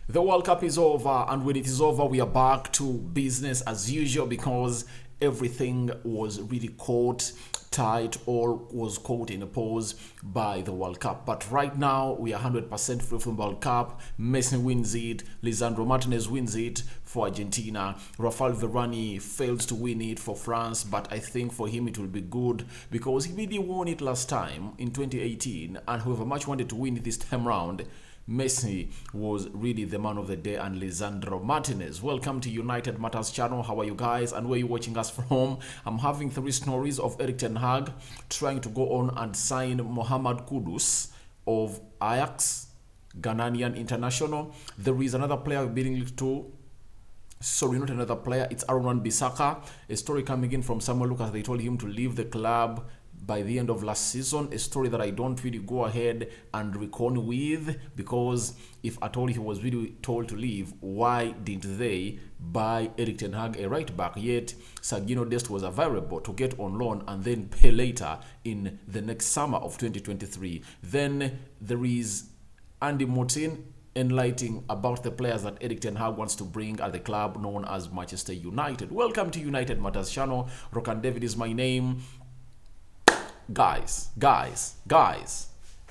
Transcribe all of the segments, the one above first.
The World Cup is over, and when it is over, we are back to business as usual because everything was really caught tight or was caught in a pause by the World Cup. But right now, we are 100% free from World Cup. Messi wins it, Lisandro Martinez wins it for Argentina. Rafael Varane fails to win it for France, but I think for him it will be good because he really won it last time in 2018, and whoever much wanted to win it this time round, Messi was really the man of the day, and Lisandro Martinez. Welcome to United Matters channel. How are you guys and where are you watching us from? I'm having 3 stories of Erik ten Hag trying to go on and sign Mohammed Kudus of Ajax, Ghanaian international. There is another player being linked to. Sorry, not another player. It's Wan Bissaka. A story coming in from Samuel Lucas. They told him to leave the club by the end of last season, a story that I don't really go ahead and recon with, because if at all he was really told to leave, why didn't they buy Erik ten Hag a right back? Yet Sagino Dest was available to get on loan and then pay later in the next summer of 2023. Then there is Andy Martin enlightening about the players that Erik ten Hag wants to bring at the club known as Manchester United. Welcome to United Matters channel. Rokan David is my name. Guys,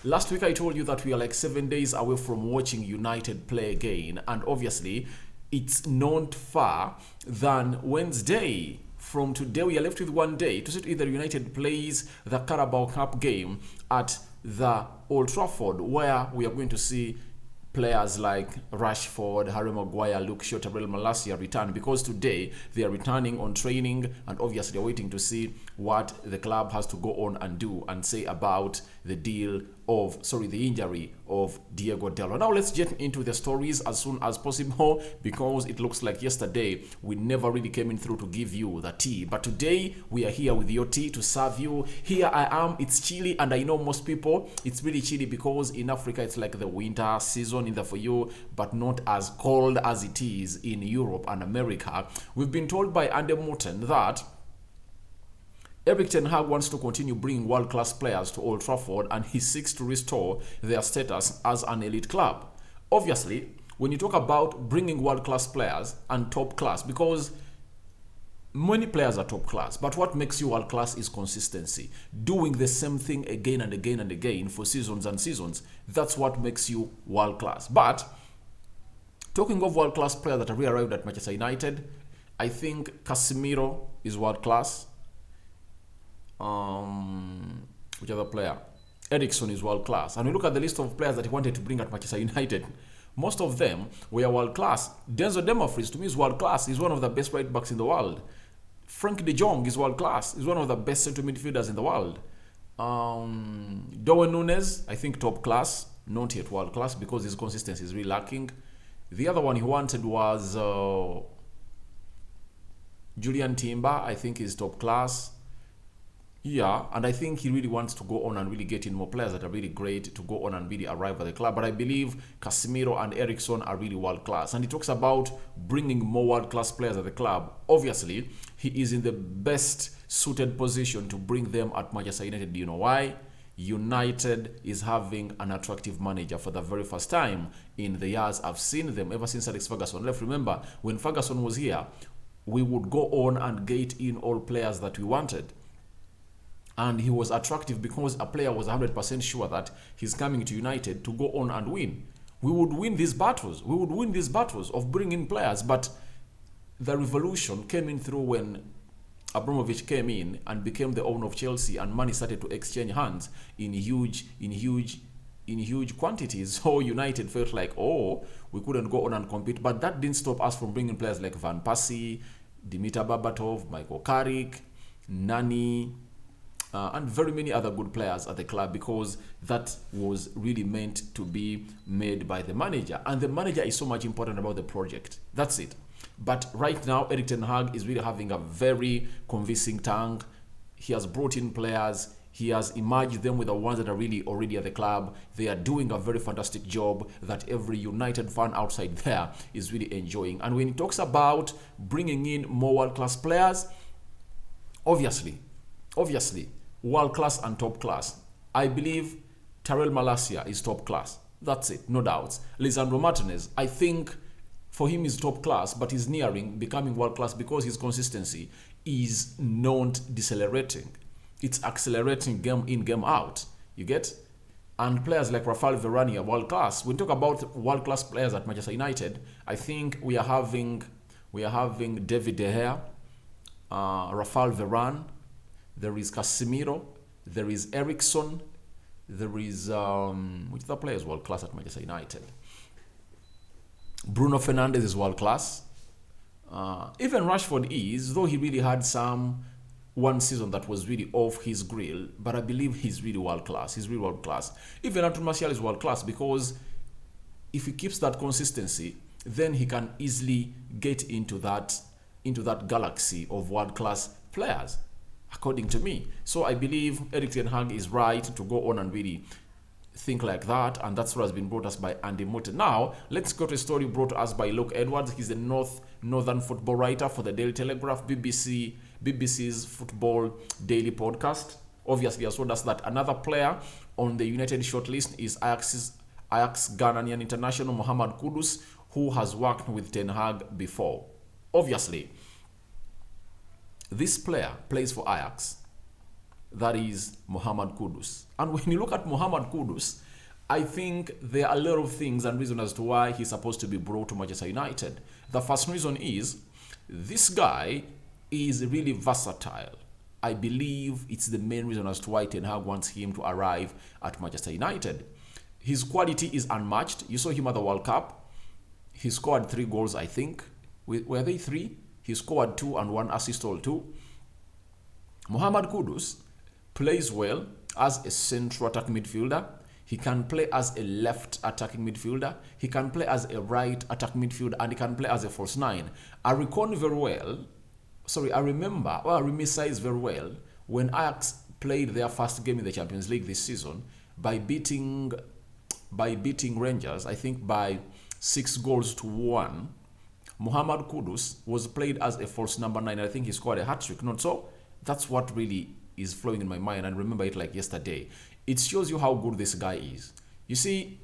last week I told you that we are like 7 days away from watching United play again, and obviously it's not far than Wednesday. From today we are left with 1 day to see either United plays the Carabao Cup game at the Old Trafford, where we are going to see players like Rashford, Harry Maguire, Luke Shaw, Gabriel Malacia return, because today they are returning on training, and obviously are waiting to see what the club has to go on and do and say about the the injury of Diego Dallo. Now let's get into the stories as soon as possible, because it looks like yesterday we never really came in through to give you the tea, but today we are here with your tea to serve you. Here I am. It's chilly, and I know most people it's really chilly because in Africa it's like the winter season in there for you, but not as cold as it is in Europe and America. We've been told by Andy Morton that Erik ten Hag wants to continue bringing world-class players to Old Trafford, and he seeks to restore their status as an elite club. Obviously, when you talk about bringing world-class players and top class, because many players are top class, but what makes you world class is consistency. Doing the same thing again and again and again for seasons and seasons. That's what makes you world class. But talking of world class players that have re-arrived at Manchester United, I think Casemiro is world class. Which other player? Eriksen is world class. And we look at the list of players that he wanted to bring at Manchester United. Most of them were world class. Denzel Dumfries to me is world class. He's one of the best right backs in the world. Frank de Jong is world class. He's one of the best central midfielders in the world. Darwin Núñez, I think top class, not yet world class because his consistency is really lacking. The other one he wanted was Julian Timber. I think he's top class. Yeah, and I think he really wants to go on and really get in more players that are really great to go on and really arrive at the club. But I believe Casemiro and Eriksen are really world class. And he talks about bringing more world class players at the club. Obviously, he is in the best suited position to bring them at Manchester United. Do you know why? United is having an attractive manager for the very first time in the years I've seen them, ever since Alex Ferguson left. Remember, when Ferguson was here, we would go on and get in all players that we wanted. And he was attractive because a player was 100% sure that he's coming to United to go on and win. We would win these battles. We would win these battles of bringing players. But the revolution came in through when Abramovich came in and became the owner of Chelsea, and money started to exchange hands in huge quantities. So United felt like, oh, we couldn't go on and compete. But that didn't stop us from bringing players like Van Persie, Dimitar Berbatov, Michael Carrick, Nani, and very many other good players at the club, because that was really meant to be made by the manager. And the manager is so much important about the project. That's it. But right now, Erik ten Hag is really having a very convincing tongue. He has brought in players. He has emerged them with the ones that are really already at the club. They are doing a very fantastic job that every United fan outside there is really enjoying. And when he talks about bringing in more world-class players, obviously, world class and top class. I believe Gabriel Malacia is top class. That's it, no doubts. Lisandro Martinez, I think for him is top class, but he's nearing becoming world class because his consistency is not decelerating. It's accelerating game in, game out. You get? And players like Rafael Varane are world class. When we talk about world class players at Manchester United, I think we are having David De Gea, Rafael Varane, there is Casemiro, there is Ericsson, there is which other players world class at Manchester United? Bruno Fernandes is world class. Even Rashford is, though he really had one season that was really off his grill, but I believe he's really world class. He's really world class. Even Anthony Martial is world class because if he keeps that consistency, then he can easily get into that galaxy of world class players, according to me. So I believe Erik ten Hag is right to go on and really think like that, and that's what has been brought us by Andy Motte. Now, let's go to a story brought to us by Luke Edwards. He's a northern football writer for the Daily Telegraph, BBC's football daily podcast. Obviously, has told us that another player on the United shortlist is Ajax Ghanaian international Mohammed Kudus, who has worked with Ten Hag before. Obviously, this player plays for Ajax. That is Mohammed Kudus. And when you look at Mohammed Kudus, I think there are a lot of things and reasons as to why he's supposed to be brought to Manchester United. The first reason is this guy is really versatile. I believe it's the main reason as to why Ten Hag wants him to arrive at Manchester United. His quality is unmatched. You saw him at the World Cup. He scored 3 goals, I think. Were they 3? He scored 2 and 1 assist all 2. Mohammed Kudus plays well as a central attacking midfielder. He can play as a left attacking midfielder. He can play as a right attacking midfielder, and he can play as a false 9. I remember very well when Ajax played their first game in the Champions League this season by beating Rangers, I think by 6 goals to 1. Mohammed Kudus was played as a false number 9. I think he scored a hat-trick. Not so. That's what really is flowing in my mind, and remember it like yesterday. It shows you how good this guy is. You see,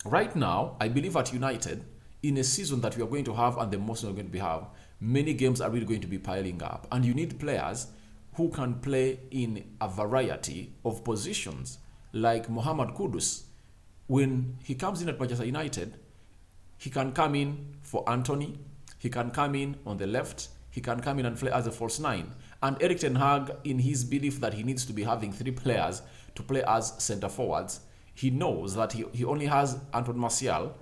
right now, I believe at United, in a season that we are going to have and the most we're going to have, many games are really going to be piling up, and you need players who can play in a variety of positions. Like Mohammed Kudus, when he comes in at Manchester United, he can come in for Anthony, he can come in on the left, he can come in and play as a false 9. And Erik ten Hag, in his belief that he needs to be having 3 players to play as centre forwards, he knows that he only has Anthony Martial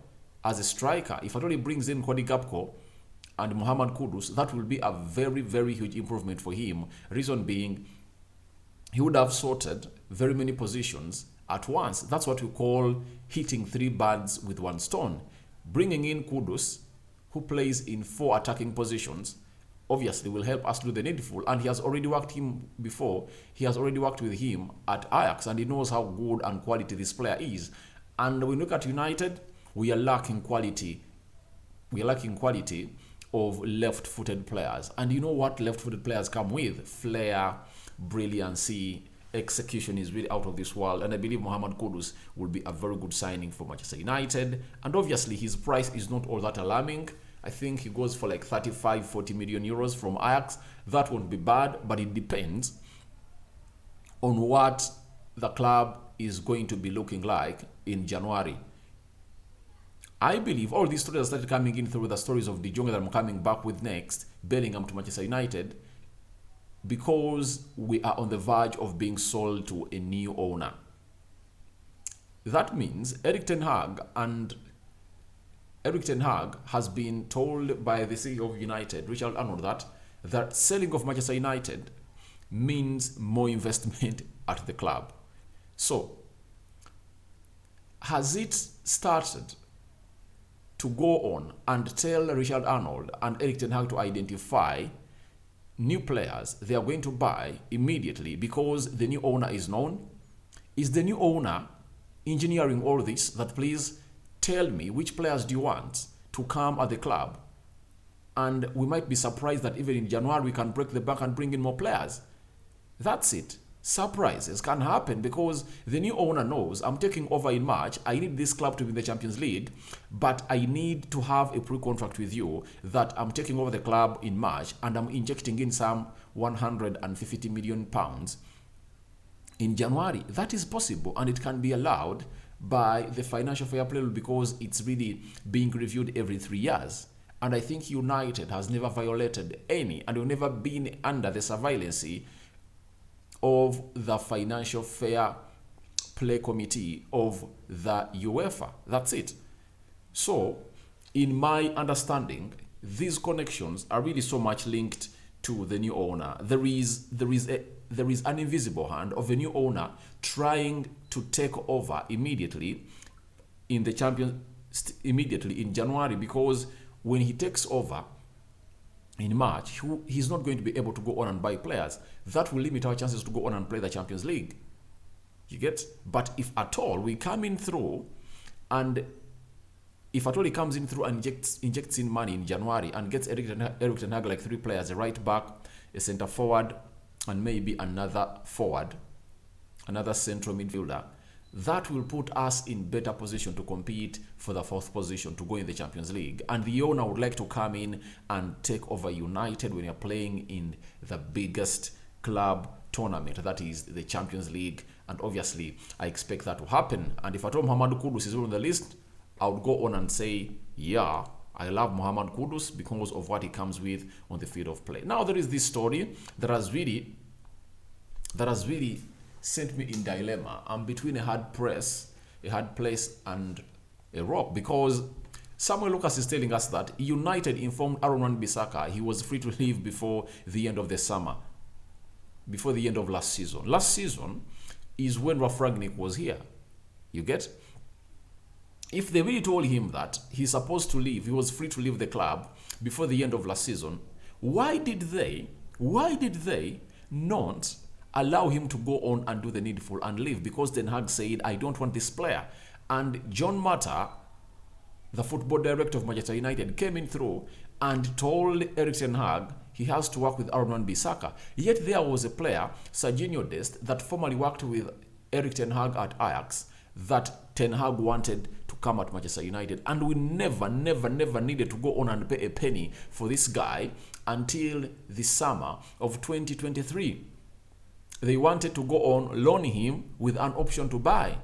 as a striker. If at all he brings in Cody Gakpo and Mohammed Kudus, that will be a very, very huge improvement for him. Reason being, he would have sorted very many positions at once. That's what we call hitting 3 birds with 1 stone. Bringing in Kudus, who plays in 4 attacking positions, obviously will help us do the needful, and he has already worked him before. He has already worked with him at Ajax, and he knows how good and quality this player is. And when we look at United, we are lacking quality. We are lacking quality of left-footed players. And you know what left-footed players come with? Flair, brilliancy, execution is really out of this world. And I believe Mohammed Kudus will be a very good signing for Manchester United. And obviously his price is not all that alarming. I think he goes for like 35-40 million euros from Ajax. That won't be bad, but it depends on what the club is going to be looking like in January. I believe all these stories started coming in through the stories of De Jong that I'm coming back with next, Bellingham to Manchester United, because we are on the verge of being sold to a new owner. That means Erik ten Hag has been told by the CEO of United, Richard Arnold, that selling of Manchester United means more investment at the club. So, has it started to go on and tell Richard Arnold and Erik ten Hag to identify new players they are going to buy immediately because the new owner is known? Is the new owner engineering all this, that please tell me which players do you want to come at the club, and we might be surprised that even in January we can break the bank and bring in more players? That's it. Surprises can happen because the new owner knows I'm taking over in March. I need this club to be in the Champions League, but I need to have a pre-contract with you that I'm taking over the club in March and I'm injecting in some 150 million pounds in January. That is possible and it can be allowed by the financial fair play because it's really being reviewed every 3 years. And I think United has never violated any and will never been under the surveillance of the financial fair play committee of the UEFA. That's it. So, in my understanding, these connections are really so much linked to the new owner. There is an invisible hand of a new owner trying to take over immediately in January, because when he takes over in March, he's not going to be able to go on and buy players. That will limit our chances to go on and play the Champions League. You get? But if at all we come in through, and if at all he comes in through and injects in money in January and gets Eric Ten Hag like 3 players, a right back, a centre forward, and maybe another forward, another central midfielder, that will put us in better position to compete for the 4th position to go in the Champions League. And the owner would like to come in and take over United when you're playing in the biggest club tournament, that is the Champions League. And obviously, I expect that to happen. And if at all Mohammed Kudus is on the list, I would go on and say, yeah, I love Mohammed Kudus because of what he comes with on the field of play. Now, there is this story that has really sent me in dilemma. I'm between a hard place and a rock, because Samuel Lucas is telling us that United informed Wan Bissaka he was free to leave before the end of the summer, before the end of last season. Last season is when Ralf Rangnick was here. You get? If they really told him that he's supposed to leave, he was free to leave the club before the end of last season, why did they not allow him to go on and do the needful and leave? Because Ten Hag said, I don't want this player. And John Mata, the football director of Manchester United, came in through and told Erik Ten Hag he has to work with Wan Bissaka. Yet there was a player, Serginho Dest, that formerly worked with Erik Ten Hag at Ajax, that Ten Hag wanted to come at Manchester United. And we never needed to go on and pay a penny for this guy until the summer of 2023. They wanted to go on, loan him with an option to buy.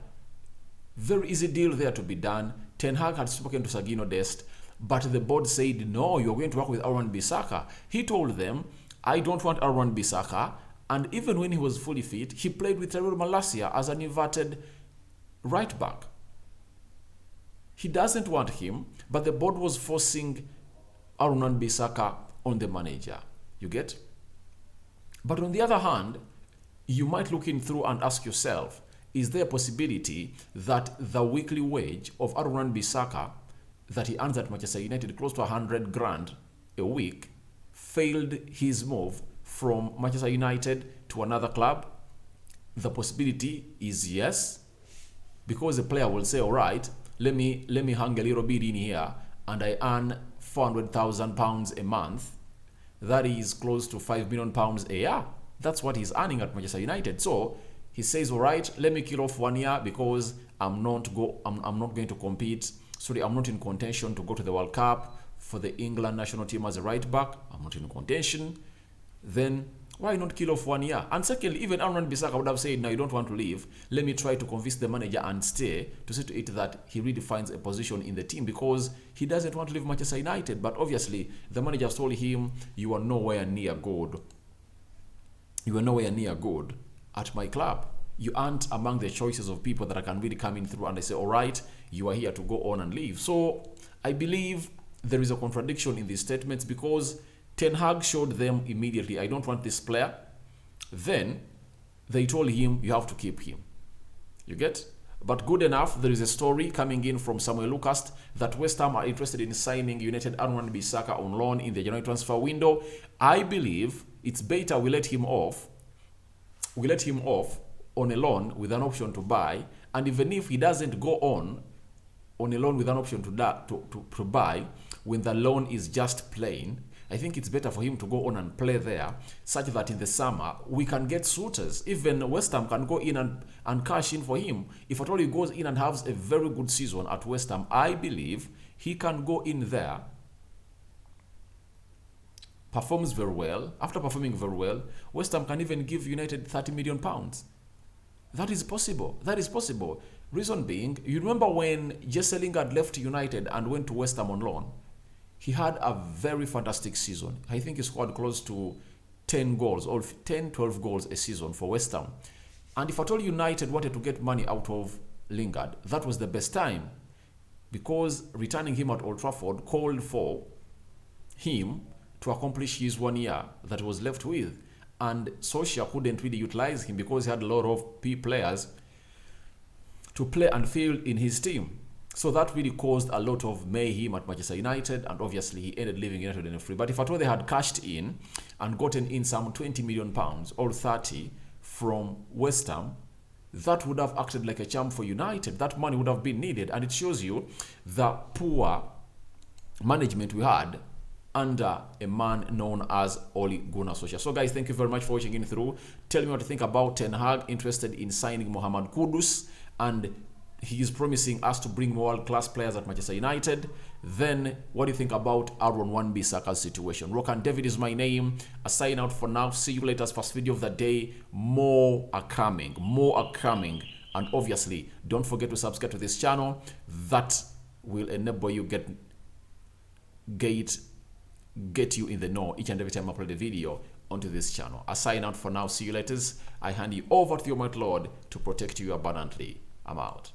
Very easy deal there to be done. Ten Hag had spoken to Serginho Dest, but the board said, no, you're going to work with Wan Bissaka. He told them, I don't want Wan Bissaka. And even when he was fully fit, he played with Terrell Malacia as an inverted right back. He doesn't want him, but the board was forcing Wan Bissaka on the manager. You get? But on the other hand, you might look in through and ask yourself, is there a possibility that the weekly wage of Wan Bissaka that he earns at Manchester United, close to 100 grand a week, failed his move from Manchester United to another club? The possibility is yes, because the player will say, all right, let me hang a little bit in here and I earn £400,000 a month. That is close to £5 million a year. That's what he's earning at Manchester United. So he says, all right, let me kill off 1 year because I'm not going to compete. Sorry, I'm not in contention to go to the World Cup for the England national team as a right back. I'm not in contention. Then why not kill off 1 year? And secondly, even Wan Bissaka would have said, no, you don't want to leave. Let me try to convince the manager and stay, to see to it that he really finds a position in the team, because he doesn't want to leave Manchester United. But obviously, the manager told him, you are nowhere near good. You are nowhere near good at my club. You aren't among the choices of people that I can really come in through and I say, all right, you are here to go on and leave. So I believe there is a contradiction in these statements, because Ten Hag showed them immediately, I don't want this player. Then they told him, you have to keep him. You get? But good enough, there is a story coming in from Samuel Lucas that West Ham are interested in signing United Wan Bissaka on loan in the January transfer window. I believe it's better we let him off. We let him off on a loan with an option to buy. And even if he doesn't go on a loan with an option to buy, when the loan is just plain, I think it's better for him to go on and play there, such that in the summer we can get suitors. Even West Ham can go in and cash in for him. If at all he goes in and has a very good season at West Ham, I believe he can go in there, performs very well. After performing very well, West Ham can even give United £30 million. That is possible. That is possible. Reason being, you remember when Jesse Lingard left United and went to West Ham on loan? He had a very fantastic season. I think he scored close to 10 goals or 10, 12 goals a season for West Ham. And if at all United wanted to get money out of Lingard, that was the best time, because returning him at Old Trafford called for him to accomplish his 1 year that was left with. And Solskjaer couldn't really utilize him because he had a lot of players to play and field in his team. So that really caused a lot of mayhem at Manchester United, and obviously he ended leaving United in a free. But if at all they had cashed in and gotten in some £20 million or 30 from West Ham, that would have acted like a charm for United. That money would have been needed, and it shows you the poor management we had under a man known as Ole Gunnar Solskjaer. So guys, thank you very much for watching in through. Tell me what you think about Ten Hag interested in signing Mohammed Kudus, and he is promising us to bring world-class players at Manchester United. Then what do you think about Aaron Wan Bissaka's situation? Rokan David is my name. A sign out for now. See you later. First video of the day. More are coming. More are coming. And obviously, don't forget to subscribe to this channel. That will enable you get you in the know each and every time I upload a video onto this channel. A sign out for now. See you later. I hand you over to the Almighty Lord to protect you abundantly. I'm out.